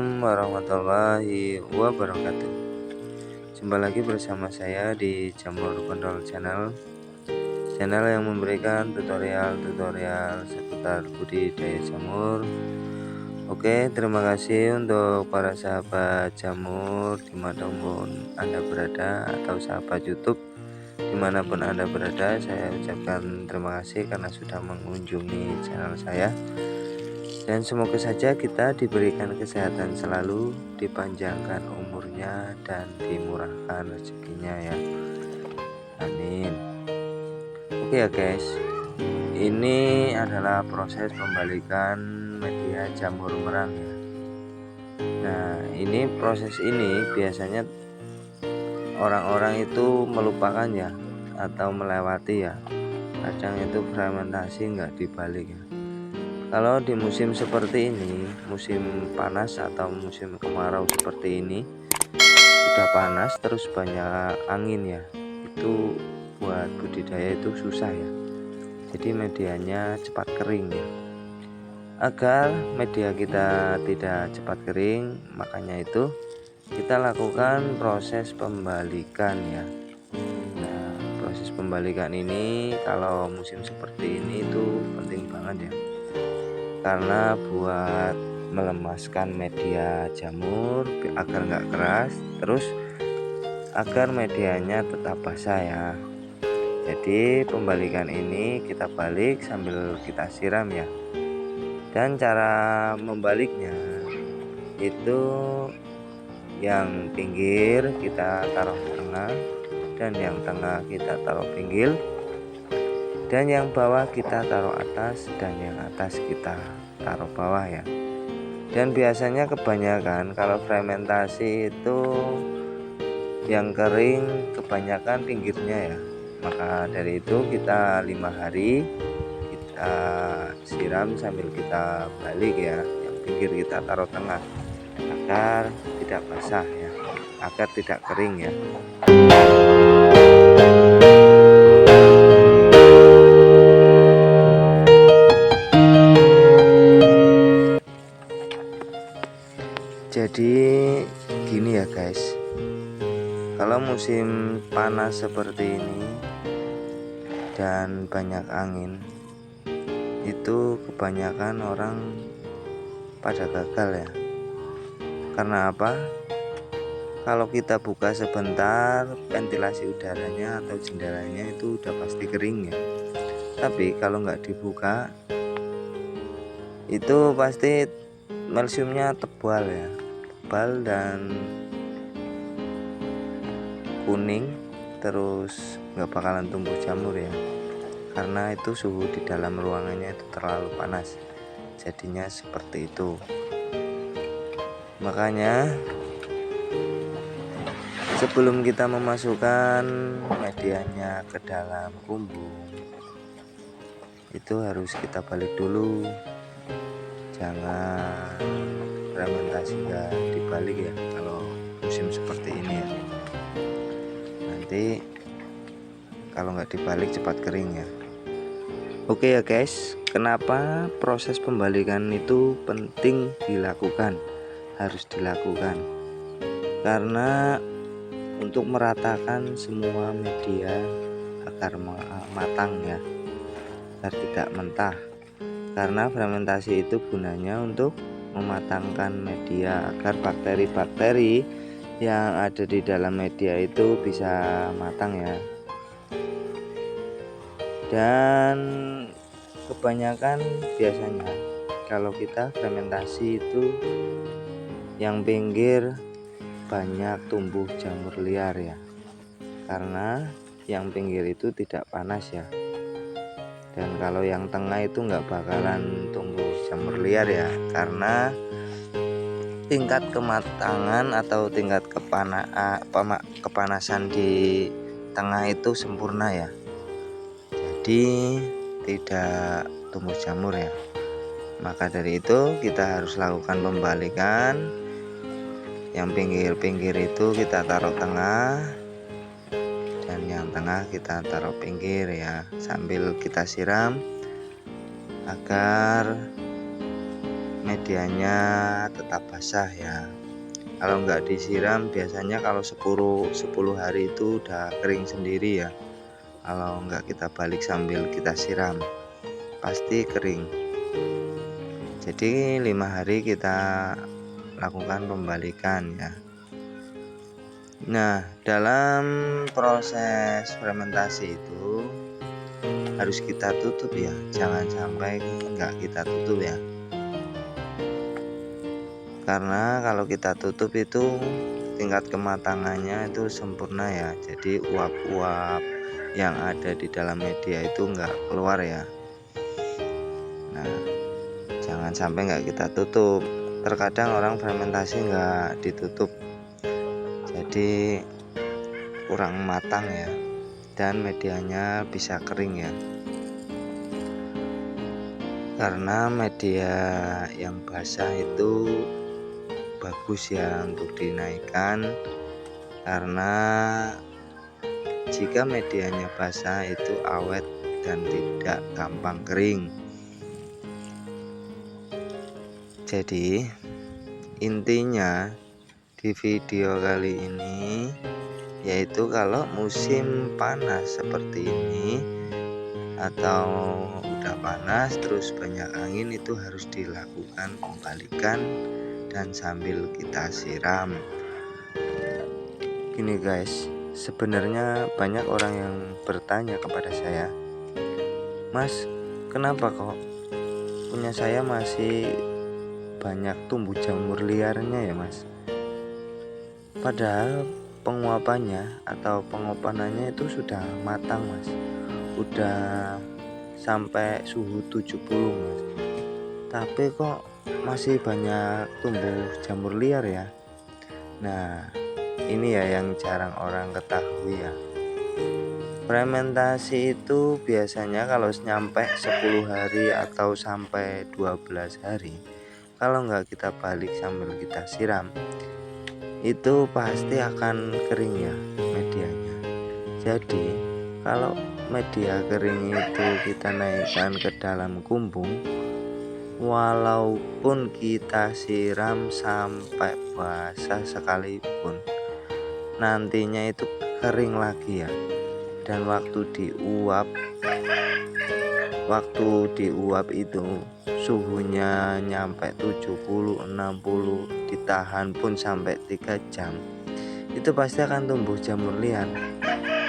Assalamualaikum warahmatullahi wabarakatuh. Jumpa lagi bersama saya di Jamur Kontrol Channel yang memberikan tutorial seputar budidaya jamur. Oke, terima kasih untuk para sahabat jamur dimanapun Anda berada, atau sahabat YouTube dimanapun Anda berada. Saya ucapkan terima kasih karena sudah mengunjungi channel saya. Dan semoga saja kita diberikan kesehatan selalu, dipanjangkan umurnya, dan dimurahkan rezekinya ya. Amin. Oke ya guys, ini adalah proses pembalikan media jamur merang ya. Nah, proses ini biasanya orang-orang itu melupakan ya, atau melewati ya. Kadang itu fermentasi nggak dibalik ya. Kalau di musim seperti ini, musim panas atau musim kemarau seperti ini, udah panas terus banyak angin ya, itu buat budidaya itu susah ya. Jadi medianya cepat kering ya. Agar media kita tidak cepat kering, makanya itu kita lakukan proses pembalikan ya. Nah, proses pembalikan ini kalau musim seperti ini itu penting banget ya, karena buat melemaskan media jamur agar nggak keras, terus agar medianya tetap basah ya. Jadi pembalikan ini kita balik sambil kita siram ya. Dan cara membaliknya itu yang pinggir kita taruh tengah, dan yang tengah kita taruh pinggir, dan yang bawah kita taruh atas, dan yang atas kita taruh bawah ya. Dan biasanya kebanyakan kalau fermentasi itu yang kering kebanyakan pinggirnya ya. Maka dari itu kita 5 hari kita siram sambil kita balik ya. Yang pinggir kita taruh tengah agar tidak basah ya, agar tidak kering ya. Jadi gini ya guys, kalau musim panas seperti ini dan banyak angin, itu kebanyakan orang pada gagal ya. Karena apa? Kalau kita buka sebentar, ventilasi udaranya atau jendelanya itu udah pasti kering ya. Tapi kalau nggak dibuka, itu pasti melsiumnya tebal ya, tebal dan kuning, terus nggak bakalan tumbuh jamur ya, karena itu suhu di dalam ruangannya itu terlalu panas, jadinya seperti itu. Makanya sebelum kita memasukkan medianya ke dalam kumbung, itu harus kita balik dulu. Jangan fermentasi nggak dibalik ya kalau musim seperti ini ya. Nanti kalau nggak dibalik cepat kering ya. Oke ya guys, kenapa proses pembalikan itu penting dilakukan, harus dilakukan? Karena untuk meratakan semua media agar matang ya, agar tidak mentah. Karena fermentasi itu gunanya untuk mematangkan media agar bakteri-bakteri yang ada di dalam media itu bisa matang ya. Dan kebanyakan biasanya kalau kita fermentasi itu yang pinggir banyak tumbuh jamur liar ya, karena yang pinggir itu tidak panas ya. Dan kalau yang tengah itu nggak bakalan tumbuh jamur liar ya, karena tingkat kematangan atau tingkat kepanasan di tengah itu sempurna ya, jadi tidak tumbuh jamur ya. Maka dari itu kita harus lakukan pembalikan. Yang pinggir-pinggir itu kita taruh tengah, dan yang tengah kita taruh pinggir ya, sambil kita siram agar medianya tetap basah ya. Kalau nggak disiram biasanya kalau 10 hari itu udah kering sendiri ya. Kalau nggak kita balik sambil kita siram pasti kering. Jadi 5 hari kita lakukan pembalikan ya. Nah, dalam proses fermentasi itu harus kita tutup ya, jangan sampai nggak kita tutup ya. Karena kalau kita tutup itu tingkat kematangannya itu sempurna ya, jadi uap-uap yang ada di dalam media itu nggak keluar ya. Nah, jangan sampai nggak kita tutup. Terkadang orang fermentasi nggak ditutup, jadi kurang matang ya, dan medianya bisa kering ya. Karena media yang basah itu bagus ya untuk dinaikkan, karena jika medianya basah itu awet dan tidak gampang kering. Jadi intinya di video kali ini yaitu kalau musim panas seperti ini atau udah panas terus banyak angin itu harus dilakukan pembalikan dan sambil kita siram. Gini guys, sebenarnya banyak orang yang bertanya kepada saya, Mas, kenapa kok punya saya masih banyak tumbuh jamur liarnya ya Mas? Padahal penguapannya atau pengopanannya itu sudah matang Mas, udah sampai suhu 70 Mas, tapi kok masih banyak tumbuh jamur liar ya. Nah, ini ya yang jarang orang ketahui ya. Fermentasi itu biasanya kalau nyampe 10 hari atau sampai 12 hari, kalau nggak kita balik sambil kita siram, itu pasti akan kering ya medianya. Jadi kalau media kering itu kita naikkan ke dalam kumbung, walaupun kita siram sampai basah sekalipun, nantinya itu kering lagi ya. Dan waktu diuap itu suhunya nyampe 70 60, ditahan pun sampai 3 jam, itu pasti akan tumbuh jamur liar.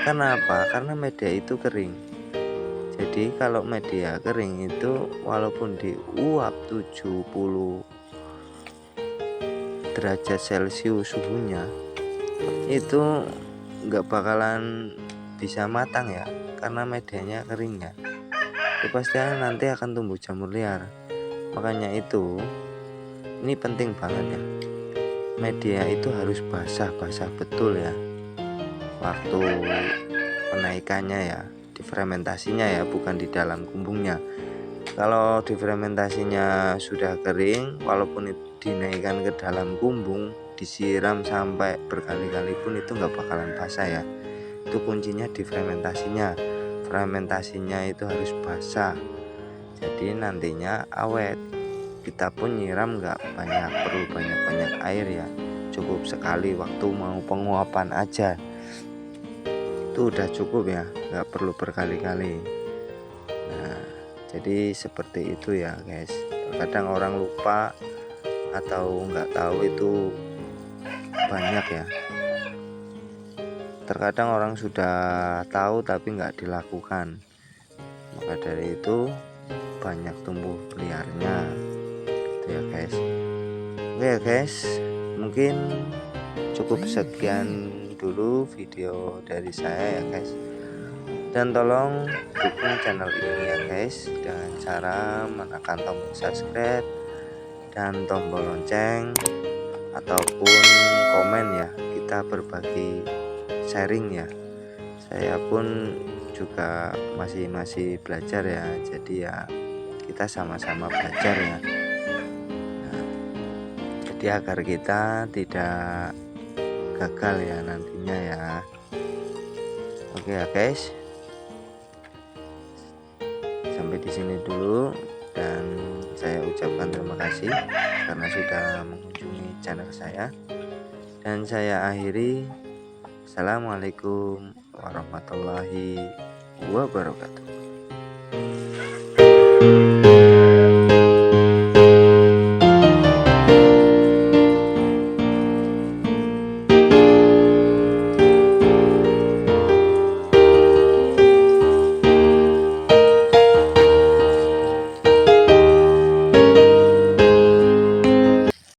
Kenapa? Karena media itu kering. Jadi kalau media kering itu walaupun diuap 70 derajat Celcius suhunya, itu nggak bakalan bisa matang ya, karena medianya kering ya. Itu pasti nanti akan tumbuh jamur liar. Makanya itu ini penting banget ya, media itu harus basah betul ya waktu penaikannya ya, di fermentasinya ya, bukan di dalam kumbungnya. Kalau di fermentasinya sudah kering, walaupun dinaikkan ke dalam kumbung, disiram sampai berkali-kali pun itu nggak bakalan basah ya. Itu kuncinya di fermentasinya. Fermentasinya itu harus basah, jadi nantinya awet. Kita pun nyiram nggak perlu banyak air ya, cukup sekali waktu mau penguapan aja, itu udah cukup ya, nggak perlu berkali-kali. Nah, jadi seperti itu ya guys. Terkadang orang lupa atau nggak tahu itu banyak ya. Terkadang orang sudah tahu tapi nggak dilakukan, maka dari itu banyak tumbuh liarnya gitu ya guys. Oke ya guys, mungkin cukup sekian dulu video dari saya ya guys. Dan tolong dukung channel ini ya guys dengan cara menekan tombol subscribe dan tombol lonceng ataupun komen ya. Kita berbagi sharing ya. Saya pun juga masih belajar ya, jadi ya kita sama-sama belajar ya. Nah, jadi agar kita tidak gagal ya nantinya ya. Oke ya guys, sampai di sini dulu dan saya ucapkan ucapkan terima kasih karena sudah mengunjungi channel saya. Dan saya akhiri. Assalamualaikum warahmatullahi wabarakatuh.